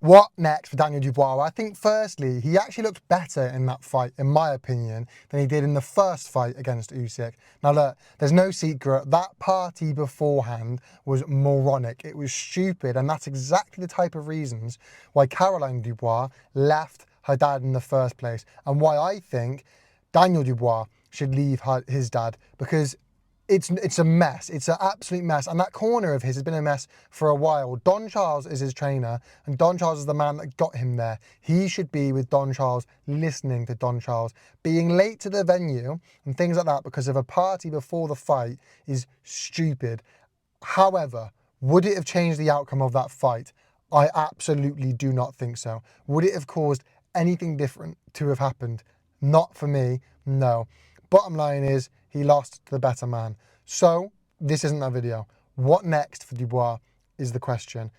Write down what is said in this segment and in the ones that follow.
What next for Daniel Dubois? Well, I think firstly, he actually looked better in that fight, in my opinion, than he did in the first fight against Usyk. Now look, there's no secret, that party beforehand was moronic. It was stupid, and that's exactly the type of reasons why Caroline Dubois left her dad in the first place, and why I think Daniel Dubois should leave his dad, because it's a mess. It's an absolute mess. And that corner of his has been a mess for a while. Don Charles is his trainer, and Don Charles is the man that got him there. He should be with Don Charles, listening to Don Charles. Being late to the venue and things like that because of a party before the fight is stupid. However, would it have changed the outcome of that fight? I absolutely do not think so. Would it have caused anything different to have happened? Not for me, no. Bottom line is, he lost to the better man. So, this isn't that video. What next for Dubois is the question.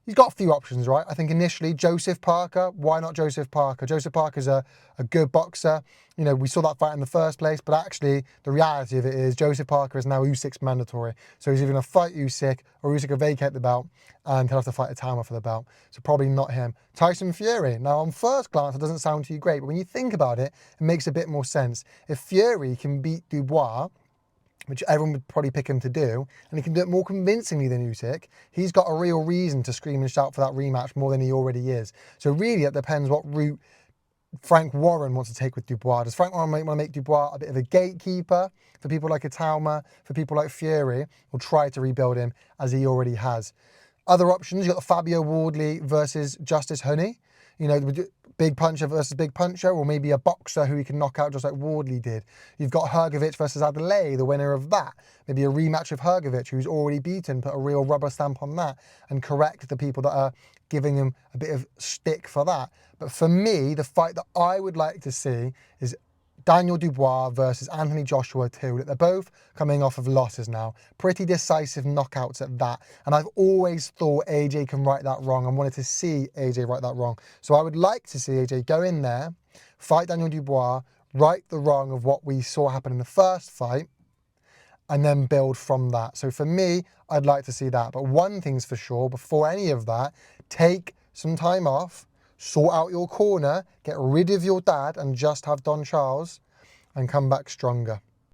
He's got a few options, right? I think initially, Joseph Parker. Why not Joseph Parker? Joseph Parker's a good boxer. You know, we saw that fight in the first place, but actually, the reality of it is Joseph Parker is now Usyk's mandatory. So he's either going to fight Usyk, or Usyk will vacate the belt, and he'll have to fight Itama for the belt. So probably not him. Tyson Fury. Now, on first glance, it doesn't sound too great, but when you think about it, it makes a bit more sense. If Fury can beat Dubois, which everyone would probably pick him to do, and he can do it more convincingly than Usyk, he's got a real reason to scream and shout for that rematch more than he already is. So really, it depends what route Frank Warren wants to take with Dubois. Does Frank Warren want to make Dubois a bit of a gatekeeper for people like Itama, for people like Fury, or try to rebuild him as he already has? Other options, you've got the Fabio Wardley versus Justice Honey. You know, big puncher versus big puncher, or maybe a boxer who he can knock out just like Wardley did. You've got Hrgovic versus Adeleye, the winner of that. Maybe a rematch of Hrgovic, who's already beaten, put a real rubber stamp on that and correct the people that are giving him a bit of stick for that. But for me, the fight that I would like to see is Daniel Dubois versus Anthony Joshua too. They're both coming off of losses now. Pretty decisive knockouts at that. And I've always thought AJ can right that wrong and wanted to see AJ right that wrong. So I would like to see AJ go in there, fight Daniel Dubois, right the wrong of what we saw happen in the first fight, and then build from that. So for me, I'd like to see that. But one thing's for sure, before any of that, take some time off, sort out your corner, get rid of your dad and just have Don Charles, and come back stronger.